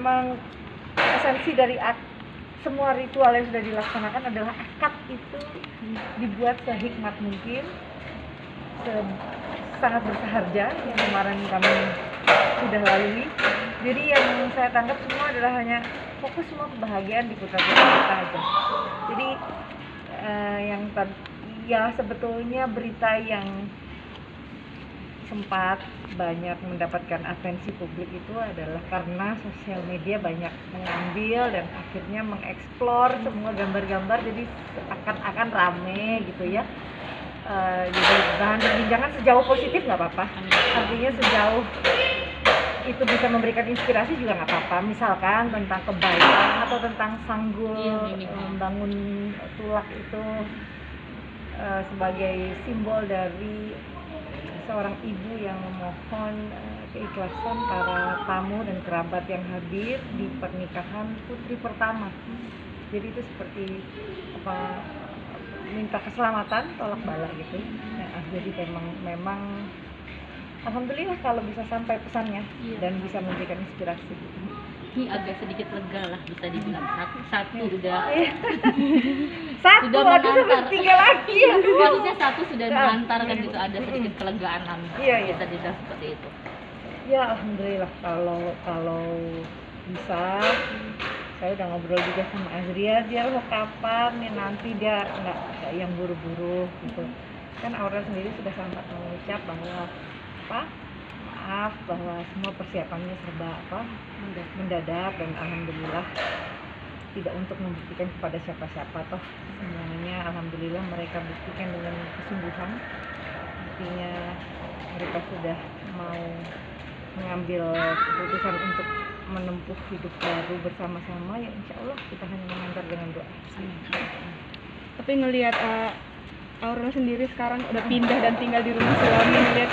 memang esensi dari semua ritual yang sudah dilaksanakan adalah akad itu dibuat sehikmat mungkin, sangat bersahaja yang kemarin kami sudah lalui. Jadi yang saya tangkap semua adalah hanya fokus semua kebahagiaan di putra-putri kita aja. Jadi ya sebetulnya berita yang sempat banyak mendapatkan atensi publik itu adalah karena sosial media banyak mengambil dan akhirnya mengeksplor semua gambar-gambar, jadi akan rame gitu ya. Jadi bahan perbincangan sejauh positif nggak apa-apa, artinya sejauh itu bisa memberikan inspirasi juga nggak apa-apa, misalkan tentang kebaikan atau tentang sanggul membangun tulak itu sebagai simbol dari seorang ibu yang memohon keikhlasan para tamu dan kerabat yang hadir di pernikahan putri pertama. Jadi itu seperti minta keselamatan, tolak bala gitu. Nah, jadi memang alhamdulillah kalau bisa sampai pesannya dan bisa memberikan inspirasi. Ini agak sedikit lega lah, bisa dibilang satu udah satu sudah ada mengantar, tiga lagi ya. maksudnya satu sudah mengantar kan gitu, ada sedikit kelegaan lah, bisa dibilang seperti itu. Ya alhamdulillah kalau bisa. Saya udah ngobrol juga sama Azria, dia mau kapan nih, nanti dia nggak yang buru-buru gitu kan. Aurel sendiri sudah sempat mengucap bahwa maaf bahwa semua persiapannya serba mendadak, dan alhamdulillah tidak untuk membuktikan kepada siapa-siapa, toh semuanya alhamdulillah mereka buktikan dengan kesungguhan. Artinya mereka sudah mau mengambil keputusan untuk menempuh hidup baru bersama-sama, ya insya Allah kita hanya mengantar dengan doa. Tapi ngelihat Aurel sendiri sekarang udah pindah dan tinggal di rumah suami, ngelihat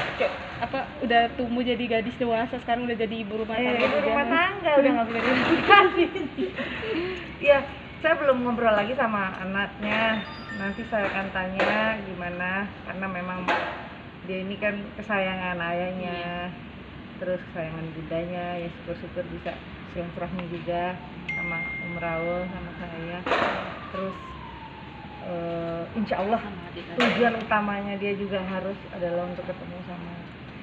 udah tumbuh jadi gadis dewasa, sekarang udah jadi ibu rumah tangga. Ibu rumah tangga udah nggak bisa dinikahi. Ya, saya belum ngobrol lagi sama anaknya. Nanti saya akan tanya gimana, karena memang dia ini kan kesayangan ayahnya, terus kesayangan bundanya, ya syukur-syukur bisa silaturahmi juga sama Om Raul sama saya. Terus insya Allah tujuan utamanya dia juga harus adalah untuk ketemu sama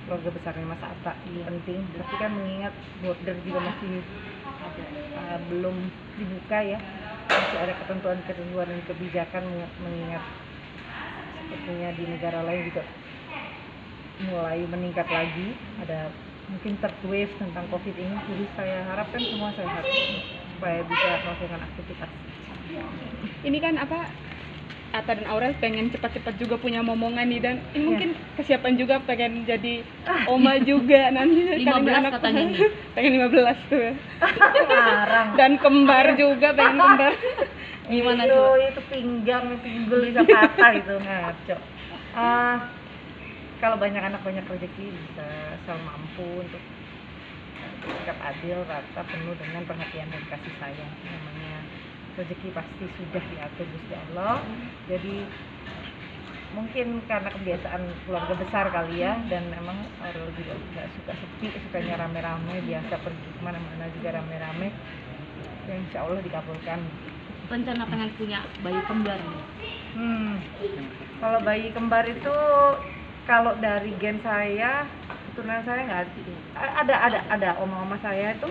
keluarga besarnya Mas Atta. Penting, tapi kan mengingat border juga masih belum dibuka ya, masih ada ketentuan-ketentuan dan kebijakan, mengingat sepertinya di negara lain juga mulai meningkat lagi, ada mungkin third wave tentang COVID ini. Jadi saya harapkan semua sehat supaya bisa melakukan aktivitas. Ini kan Atta dan Aurel pengen cepat-cepat juga punya momongan nih, dan ini mungkin kesiapan juga pengen jadi oma juga nanti 15 katanya nih. Pengen 15 tuh. Larang. Dan kembar juga, pengen kembar. Gimana tuh? Itu pinggul bisa patah itu, ngaco. Kalau banyak anak banyak rezeki, bisa asal mampu untuk bersikap adil, rata, penuh dengan perhatian dan kasih sayang. Namanya rezeki pasti sudah diatur Gusti Allah. Jadi mungkin karena kebiasaan keluarga besar kali ya, dan memang Aurel juga nggak suka sepi, sukanya rame-rame, biasa pergi kemana-mana juga rame-rame. Yang insya Allah dikabulkan. Rencana pengen punya bayi kembar nih. Kalau bayi kembar itu, kalau dari gen saya, keturunan saya nggak ada oma-oma saya itu,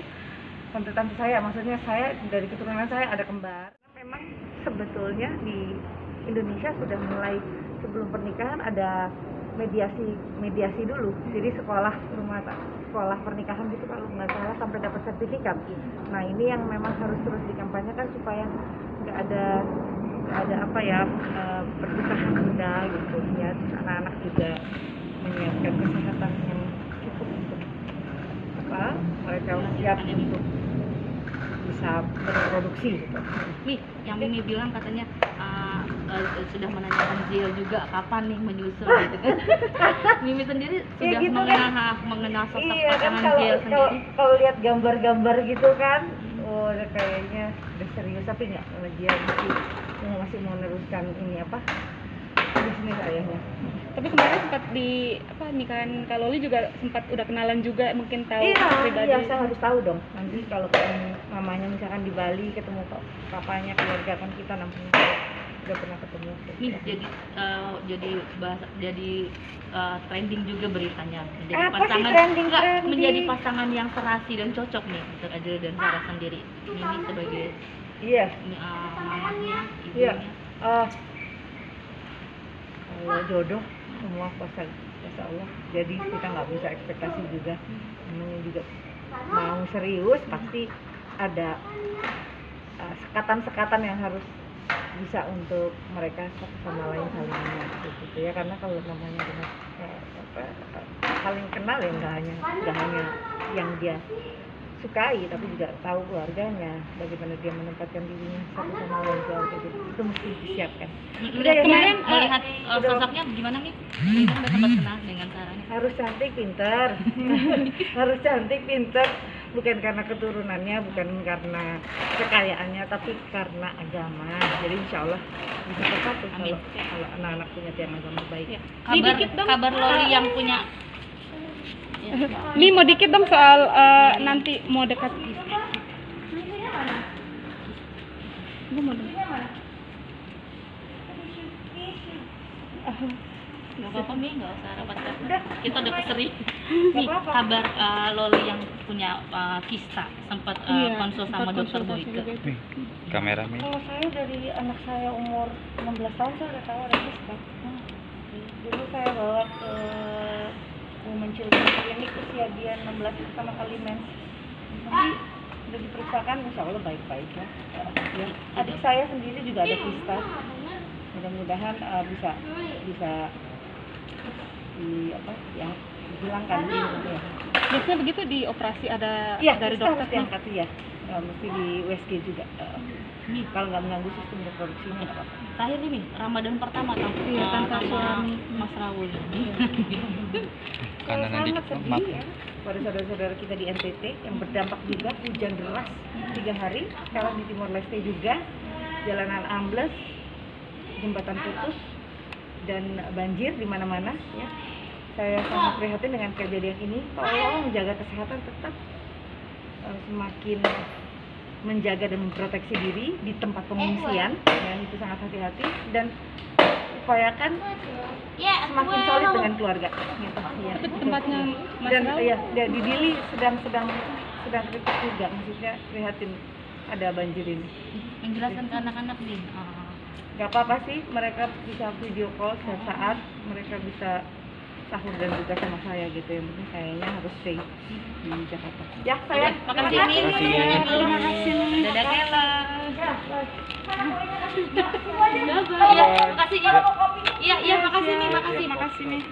tante-tante saya, maksudnya saya dari keturunan saya ada kembar. Memang sebetulnya di Indonesia sudah mulai sebelum pernikahan ada mediasi dulu. Jadi sekolah pernikahan gitu kalau nggak salah sampai dapat sertifikat. Nah ini yang memang harus terus dikampanyekan supaya nggak ada perpisahan benda gitu ya. Anak-anak juga menyiapkan kesehatan yang cukup untuk mereka siap untuk bisa berproduksi gitu. Nih, yang Mimi bilang katanya sudah menanyakan Ziel juga kapan nih menyusul gitu kan. Mimi sendiri sudah gitu mengenal sosok kan, pasangan Ziel sendiri. Kalau lihat gambar-gambar gitu kan, kayaknya udah serius, tapi nggak, dia masih mau meneruskan ini bisnis ayahnya. Tapi kemarin sempat di apa nikahan Kak Loli juga sempat udah kenalan juga, mungkin tahu Iya, pribadi. iya, saya harus tahu dong. Nanti kalau ketemu mamanya misalkan di Bali, ketemu papanya, keluarga kan kita namanya udah pernah ketemu. Nih jadi trending juga beritanya menjadi Apa sih pasangan trending? menjadi pasangan yang serasi dan cocok nih untuk Adele dan Sarah sendiri. Mimi sebagai Iya, mamanya, iya. ibunya. Kalau jodoh semua kuasa Allah. Jadi kita nggak bisa ekspektasi juga. Namanya juga mau serius pasti ada sekatan-sekatan yang harus bisa untuk mereka satu sama lain saling mengerti gitu ya, karena kalau namanya benar saling kenal ya nggak hanya yang dia sukai tapi juga tahu keluarganya, bagaimana dia menempatkan dirinya satu sama lain keluarga, jadi itu mesti disiapkan. Udah ya, Kemarin Mbak? melihat Udah. sosoknya gimana nih? Mimi kan udah sempat kenal dengan Sarahnya. Harus cantik pinter harus cantik pinter, bukan karena keturunannya, bukan karena kekayaannya, tapi karena agama. Jadi insya Allah bisa bersatu Amin. kalau anak-anak punya tiang agama baik. Iya. Kabar dikit dong. kabar Loli yang punya Mi mau dikit dong soal nanti mau dekat. Gue mau dekat. nggak apa-apa Mi, nggak usah rapat-rapat. Udah. Kita udah kesering. Nggak Mi, apa-apa. kabar Loli yang punya kista sempat konsul sama dokter Boyke. Nih, kamera nih. Kalau saya dari anak saya umur 16 tahun saya udah tahu ada kista. Dulu saya bawa ke Women Children Clinic usia dia 16 pertama kali mens. Nanti udah diperiksakan, insya Allah baik-baik ya. Ya. Adik saya sendiri juga ada kista. Mudah-mudahan bisa dihilangkan gitu ya. Biasanya begitu di operasi ada Iya, dari kista dokter. mesti angkat ya. Mesti di USG juga. Kalau nggak mengganggu sistem reproduksinya nggak apa-apa. Terakhir nih Mi, Ramadan pertama Iya, tanpa sama suami. Mas Rawul. Kanan Sangat dikit, sedih maaf. ya pada saudara-saudara kita di NTT yang berdampak juga hujan deras 3 hari. Sekarang di Timor Leste juga jalanan ambles, jembatan putus dan banjir di mana-mana ya. Saya sangat prihatin dengan kejadian ini. Tolong jaga kesehatan tetap, semakin menjaga dan memproteksi diri di tempat pengungsian ya, itu sangat hati-hati, dan upayakan semakin solid dengan keluarga gitu ya. Tapi tempatnya Mas Dan Raul? ya di Dili sedang kritis juga, maksudnya prihatin ada banjir ini. Menjelaskan ke anak-anak nih. Gak apa-apa sih, mereka bisa video call setiap saat, mereka bisa sahur dan juga sama saya gitu. Yang penting kayaknya harus stay di Jakarta. Ya sayang, Makasih Mi. terima kasih. Dadah Kela. Ya, Iya, makasih ya. Iya, makasih Mi, makasih. Makasih nih.